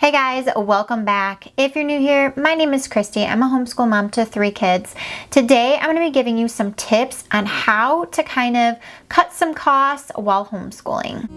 Hey guys, welcome back. If you're new here, my name is Christy. I'm a homeschool mom to 3 kids. Today, I'm going to be giving you some tips on how to kind of cut some costs while homeschooling.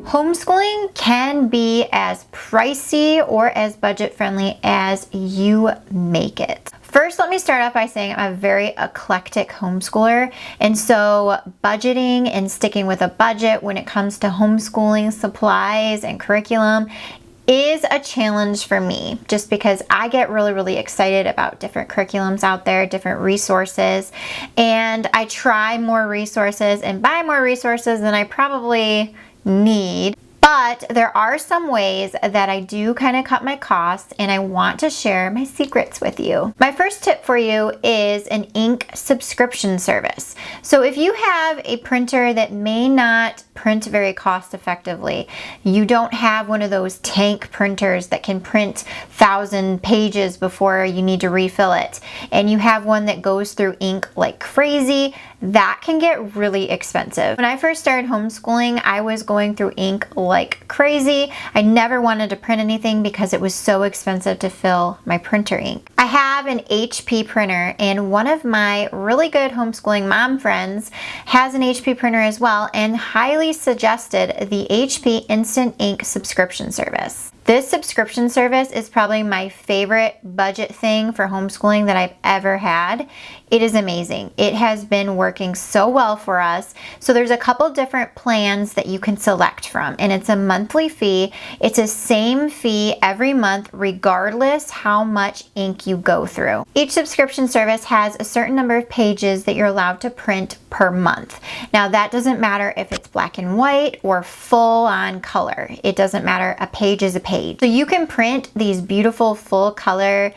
Homeschooling can be as pricey or as budget friendly as you make it. First, let me start off by saying I'm a very eclectic homeschooler, and so budgeting and sticking with a budget when it comes to homeschooling supplies and curriculum is a challenge for me, just because I get really excited about different curriculums out there, different resources, and I try more resources and buy more resources than I probably need. But there are some ways that I do kind of cut my costs, and I want to share my secrets with you. My first tip for you is an ink subscription service. So if you have a printer that may not print very cost effectively, you don't have one of those tank printers that can print 1,000 pages before you need to refill it, and you have one that goes through ink like crazy, that can get really expensive. When I first started homeschooling, I was going through ink like crazy. I never wanted to print anything because it was so expensive to fill my printer ink. I have an HP printer, and one of my really good homeschooling mom friends has an HP printer as well, and highly suggested the HP Instant Ink subscription service. This subscription service is probably my favorite budget thing for homeschooling that I've ever had. It is amazing. It has been working so well for us. So there's a couple different plans that you can select from, and it's a monthly fee. It's a same fee every month regardless how much ink you go through. Each subscription service has a certain number of pages that you're allowed to print per month. Now that doesn't matter if it's black and white or full on color. It doesn't matter. A page is a page. So you can print these beautiful full color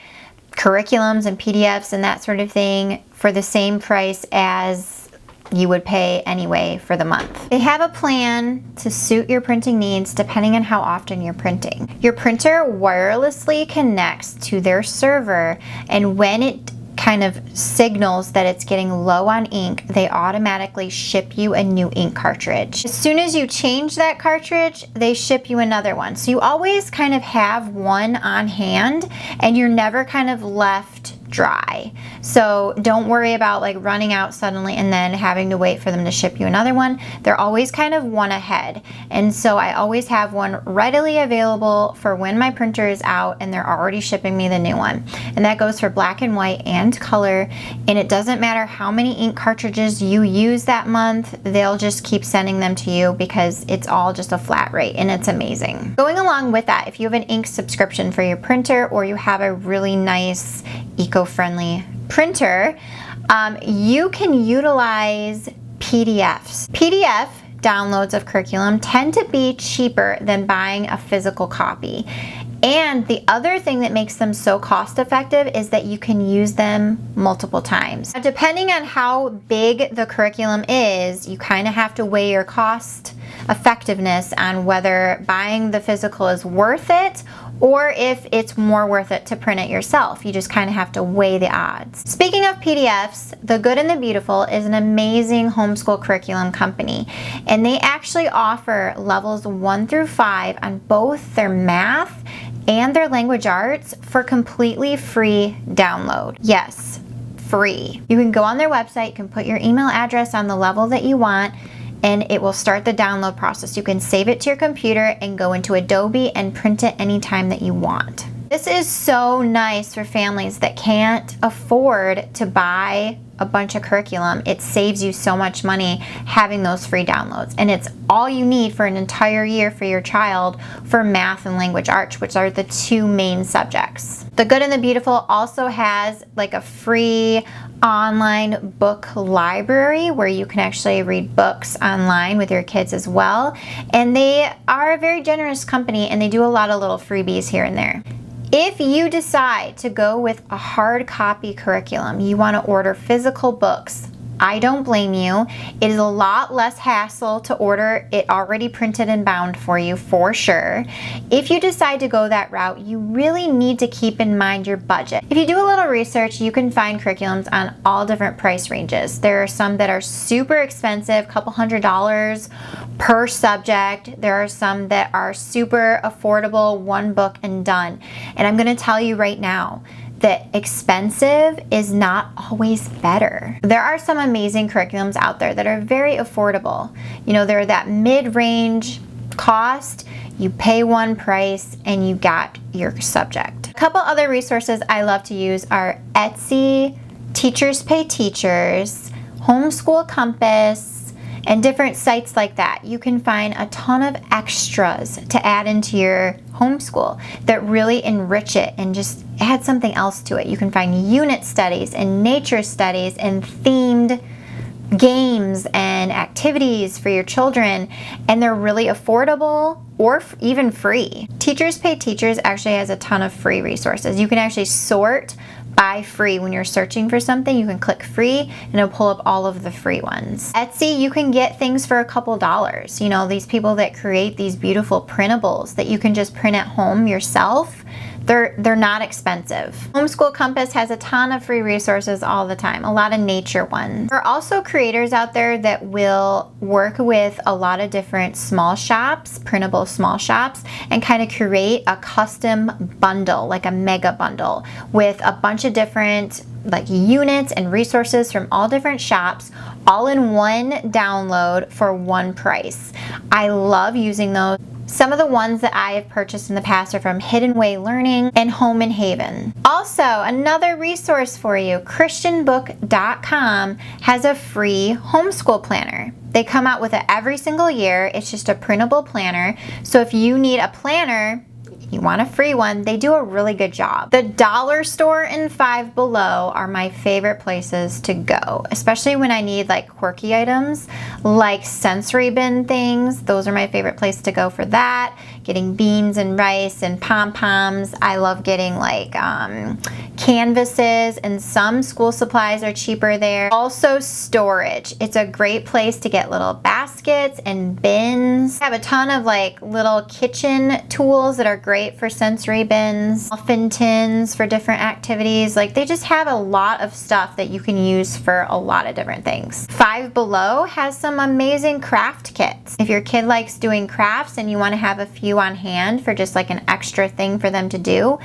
curriculums and PDFs and that sort of thing for the same price as you would pay anyway for the month. They have a plan to suit your printing needs depending on how often you're printing. Your printer wirelessly connects to their server, and when it kind of signals that it's getting low on ink, they automatically ship you a new ink cartridge. As soon as you change that cartridge, they ship you another one. So you always kind of have one on hand, and you're never kind of left dry. So don't worry about like running out suddenly and then having to wait for them to ship you another one. They're always kind of one ahead. And so I always have one readily available for when my printer is out and they're already shipping me the new one. And that goes for black and white and color. And it doesn't matter how many ink cartridges you use that month, they'll just keep sending them to you because it's all just a flat rate, and it's amazing. Going along with that, if you have an ink subscription for your printer, or you have a really nice eco-friendly printer, you can utilize PDFs. PDF downloads of curriculum tend to be cheaper than buying a physical copy. And the other thing that makes them so cost effective is that you can use them multiple times. Now, depending on how big the curriculum is, you kind of have to weigh your cost effectiveness on whether buying the physical is worth it or if it's more worth it to print it yourself. You just kind of have to weigh the odds. Speaking of PDFs, The Good and the Beautiful is an amazing homeschool curriculum company, and they actually offer levels 1 through 5 on both their math and their language arts for completely free download. Yes, free. You can go on their website, you can put your email address on the level that you want, and it will start the download process. You can save it to your computer and go into Adobe and print it anytime that you want. This is so nice for families that can't afford to buy a bunch of curriculum. It saves you so much money having those free downloads, and it's all you need for an entire year for your child for math and language arts, which are the 2 main subjects. The Good and the Beautiful also has like a free online book library where you can actually read books online with your kids as well, and they are a very generous company, and they do a lot of little freebies here and there. If you decide to go with a hard copy curriculum, you want to order physical books, I don't blame you. It is a lot less hassle to order it already printed and bound for you, for sure. If you decide to go that route, you really need to keep in mind your budget. If you do a little research, you can find curriculums on all different price ranges. There are some that are super expensive, couple $100s per subject. There are some that are super affordable, one book and done. And I'm going to tell you right now, that expensive is not always better. There are some amazing curriculums out there that are very affordable. You know, they're that mid-range cost, you pay one price and you got your subject. A couple other resources I love to use are Etsy, Teachers Pay Teachers, Homeschool Compass, and different sites like that. You can find a ton of extras to add into your homeschool that really enrich it and just add something else to it. You can find unit studies and nature studies and themed games and activities for your children, and they're really affordable or even free. Teachers Pay Teachers actually has a ton of free resources. You can actually sort by free. When you're searching for something, you can click free and it'll pull up all of the free ones. Etsy, you can get things for a couple dollars. You know, these people that create these beautiful printables that you can just print at home yourself, they're not expensive. Homeschool Compass has a ton of free resources all the time, a lot of nature ones. There are also creators out there that will work with a lot of different small shops, printable small shops, and kind of create a custom bundle, like a mega bundle with a bunch of different like units and resources from all different shops, all in one download for one price. I love using those. Some of the ones that I have purchased in the past are from Hidden Way Learning and Home and Haven. Also, another resource for you, christianbook.com has a free homeschool planner. They come out with it every single year. It's just a printable planner. So if you need a planner, you want a free one, they do a really good job. The dollar store and Five Below are my favorite places to go, especially when I need like quirky items like sensory bin things. Those are my favorite place to go for that. Getting beans and rice and pom-poms. I love getting like canvases, and some school supplies are cheaper there. Also storage. It's a great place to get little baskets and bins. I have a ton of like little kitchen tools that are great for sensory bins, muffin tins for different activities. Like they just have a lot of stuff that you can use for a lot of different things. Five Below has some amazing craft kits. If your kid likes doing crafts and you want to have a few on hand for just like an extra thing for them to do,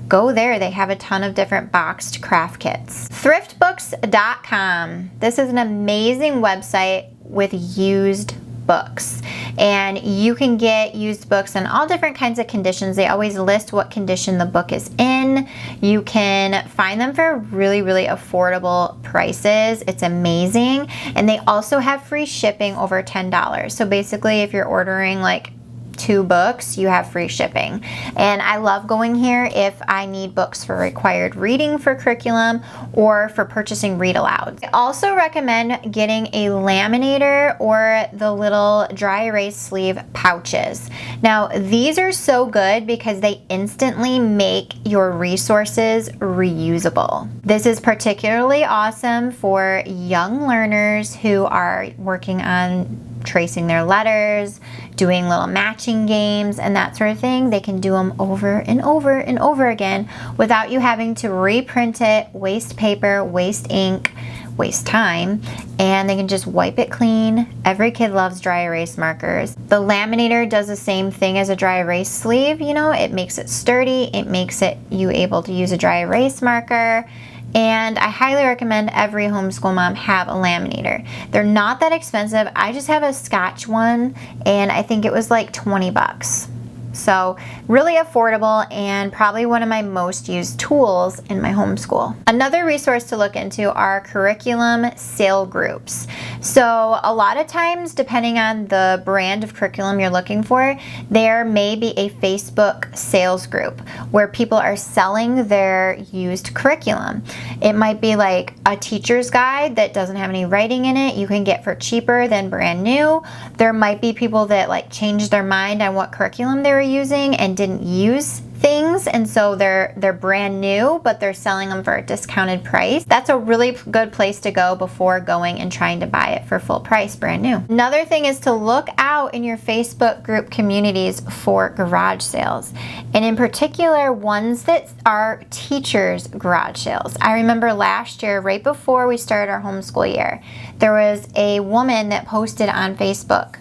go there. They have a ton of different boxed craft kits. Thriftbooks.com. This is an amazing website with used books, and you can get used books in all different kinds of conditions. They always list what condition the book is in. You can find them for really, really affordable prices. It's amazing. And they also have free shipping over $10. So basically, if you're ordering like 2 books, you have free shipping. And I love going here if I need books for required reading for curriculum or for purchasing read alouds. I also recommend getting a laminator or the little dry erase sleeve pouches. Now these are so good because they instantly make your resources reusable. This is particularly awesome for young learners who are working on tracing their letters, doing little matching games and that sort of thing. They can do them over and over and over again without you having to reprint it, waste paper, waste ink, waste time, and they can just wipe it clean. Every kid loves dry erase markers. The laminator does the same thing as a dry erase sleeve. You know, it makes it sturdy, it makes it you able to use a dry erase marker. And I highly recommend every homeschool mom have a laminator. They're not that expensive. I just have a Scotch one, and I think it was like 20 bucks. So really affordable and probably one of my most used tools in my homeschool. Another resource to look into are curriculum sale groups. So a lot of times, depending on the brand of curriculum you're looking for, there may be a Facebook sales group where people are selling their used curriculum. It might be like a teacher's guide that doesn't have any writing in it, you can get for cheaper than brand new. There might be people that like changed their mind on what curriculum they were using and didn't use things things, and so they're brand new, but they're selling them for a discounted price. That's a really good place to go before going and trying to buy it for full price, brand new. Another thing is to look out in your Facebook group communities for garage sales, and in particular ones that are teachers' garage sales. I remember last year, right before we started our homeschool year, there was a woman that posted on Facebook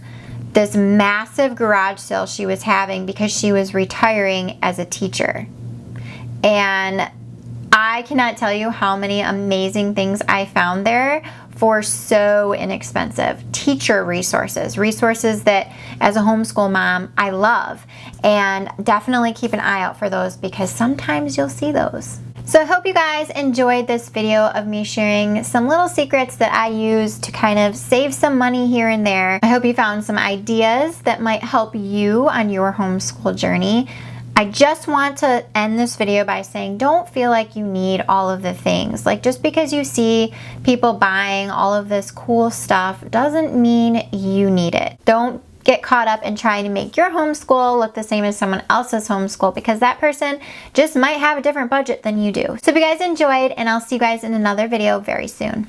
this massive garage sale she was having because she was retiring as a teacher. And I cannot tell you how many amazing things I found there for so inexpensive. Teacher resources that as a homeschool mom I love, and definitely keep an eye out for those because sometimes you'll see those. So I hope you guys enjoyed this video of me sharing some little secrets that I use to kind of save some money here and there. I hope you found some ideas that might help you on your homeschool journey. I just want to end this video by saying don't feel like you need all of the things. Like, just because you see people buying all of this cool stuff doesn't mean you need it. Don't get caught up in trying to make your homeschool look the same as someone else's homeschool, because that person just might have a different budget than you do. So if you guys enjoyed, and I'll see you guys in another video very soon.